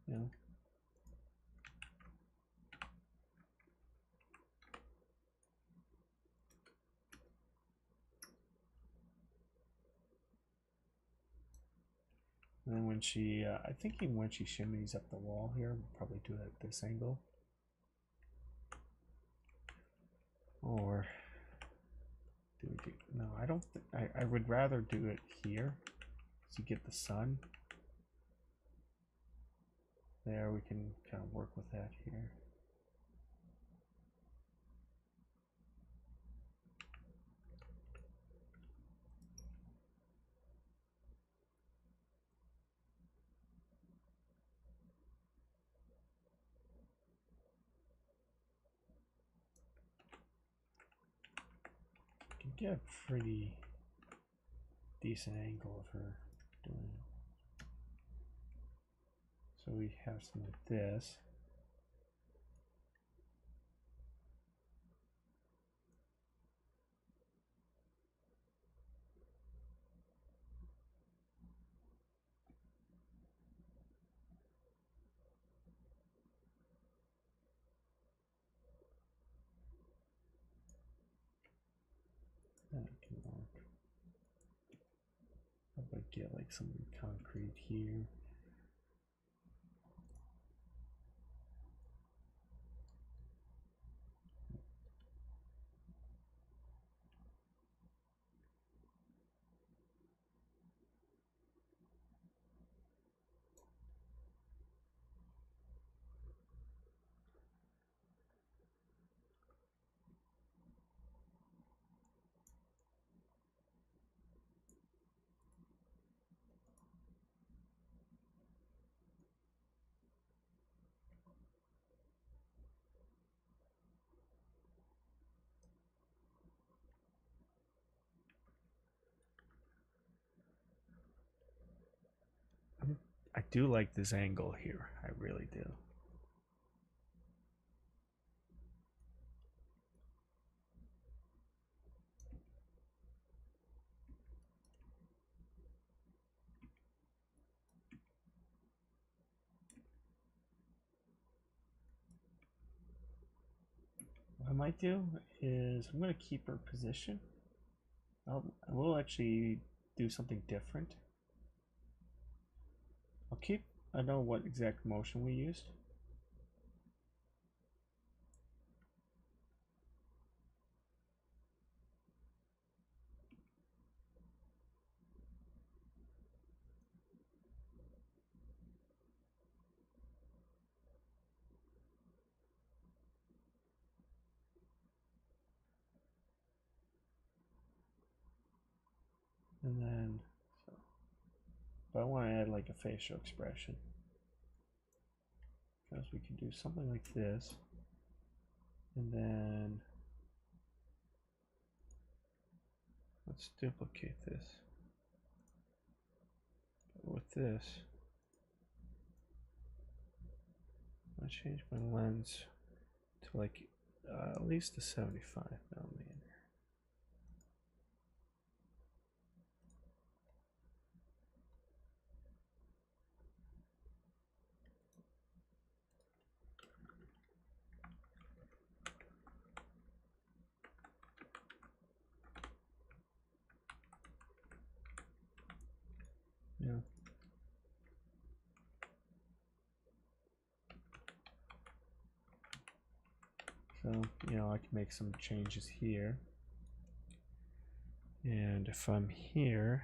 Yeah. And then when she, I think even when she shimmies up the wall here, we'll probably do it at this angle. Or do we do, no, I don't, I would rather do it here so you get the sun. There, we can kind of work with that here. Can get a pretty decent angle of her doing it. So we have some like this. That can work. How about get like some concrete here? I do like this angle here. I really do. What I might do is I'm going to keep her position. I will actually do something different. I'll keep, I know what exact motion we used. And then, so, but I want to add like a facial expression. Because we can do something like this. And then, let's duplicate this. But with this, I change my lens to like at least a 75mm. So, you know, I can make some changes here. And if I'm here,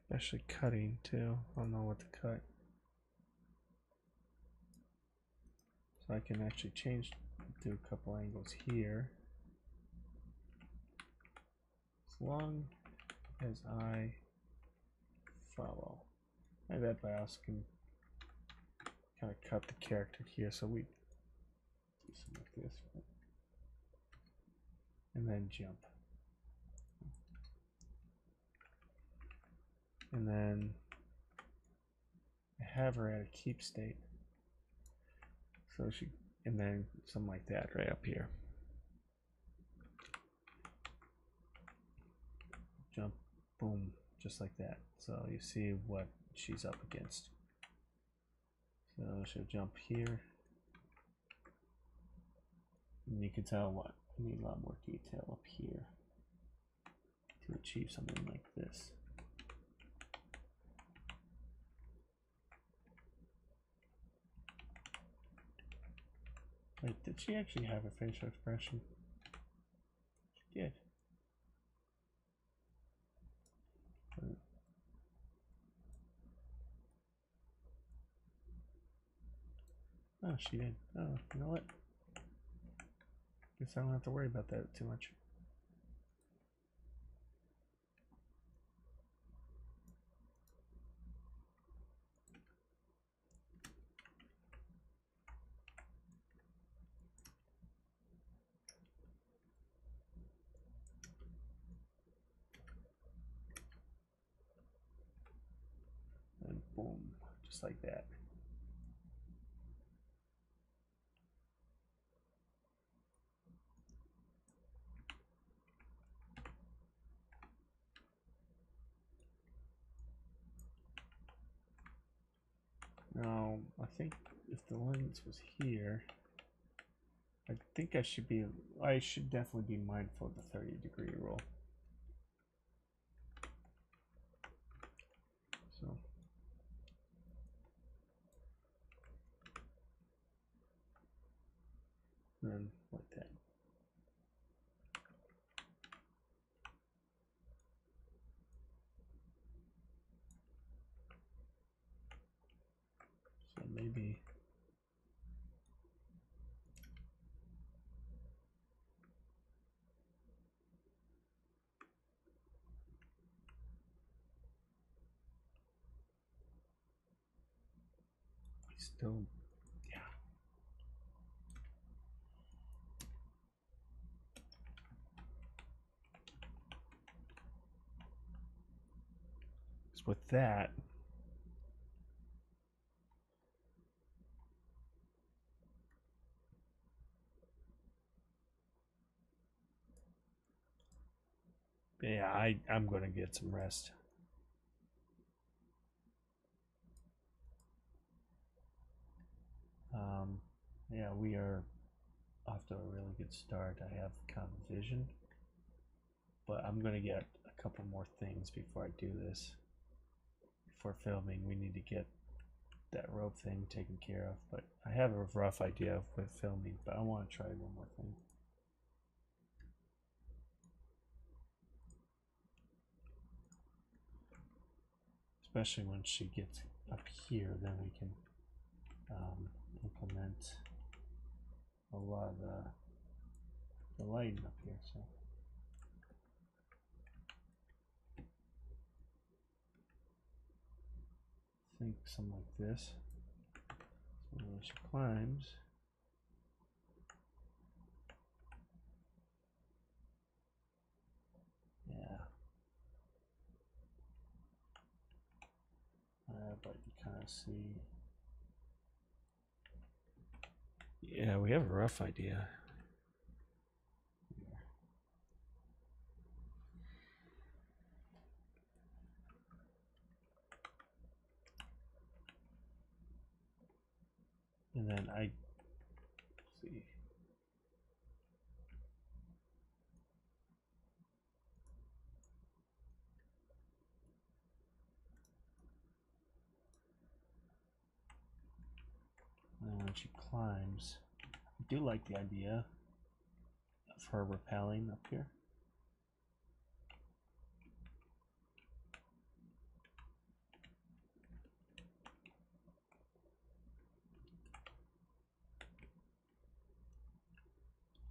especially cutting too, I don't know what to cut. So I can actually do a couple angles here. As long as I follow. I bet I also can kind of cut the character here, so we do something like this. And then jump. And then I have her at a keep state. So she, and then something like that right up here. Jump, boom, just like that. So you see what she's up against. So she'll jump here. And you can tell what, I need a lot more detail up here to achieve something like this. Wait, did she actually have a facial expression? She did. Oh, she did. Oh, you know what? Guess I don't have to worry about that too much. And boom, just like that. Now, I think if the lens was here, I think I should definitely be mindful of the 30-degree rule. So, then like that. So maybe still, yeah. So with that, yeah, I'm gonna get some rest. Yeah, we are off to a really good start. I have kind of vision, but I'm gonna get a couple more things before I do this. Before filming, we need to get that rope thing taken care of, but I have a rough idea with filming, but I want to try one more thing. Especially when she gets up here, then we can implement a lot of the lighting up here. So I think something like this. So when she climbs, yeah. But you kind of see. Yeah, we have a rough idea. And then I see. And then when she climbs, I do like the idea of her rappelling up here.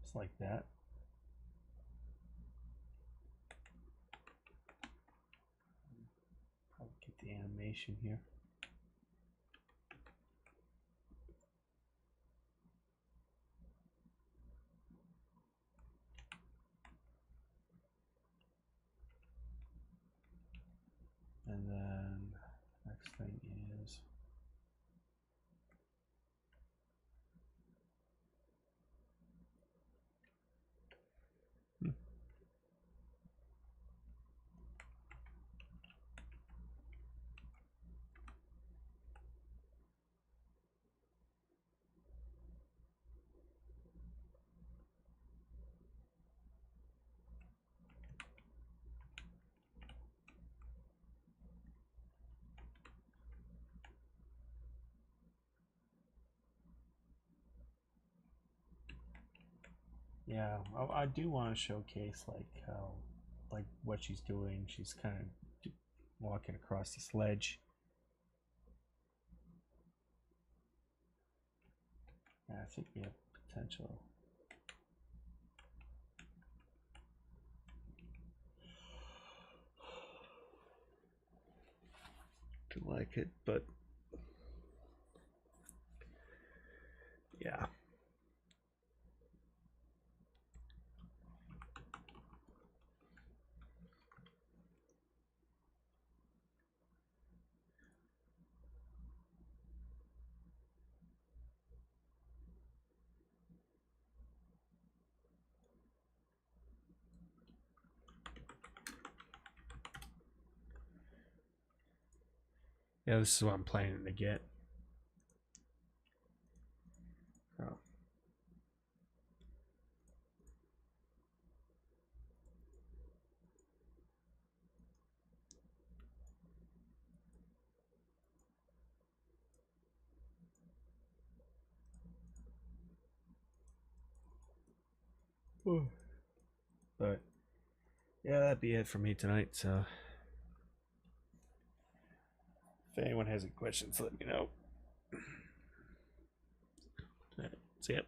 Just like that. Probably get the animation here. And then the next thing is yeah, I do want to showcase like how, like what she's doing. She's kind of walking across this ledge. Yeah, I think we have potential. To like it, but yeah. Yeah, this is what I'm planning to get. Oh. But yeah, that'd be it for me tonight. So if anyone has any questions, let me know. All right, see ya.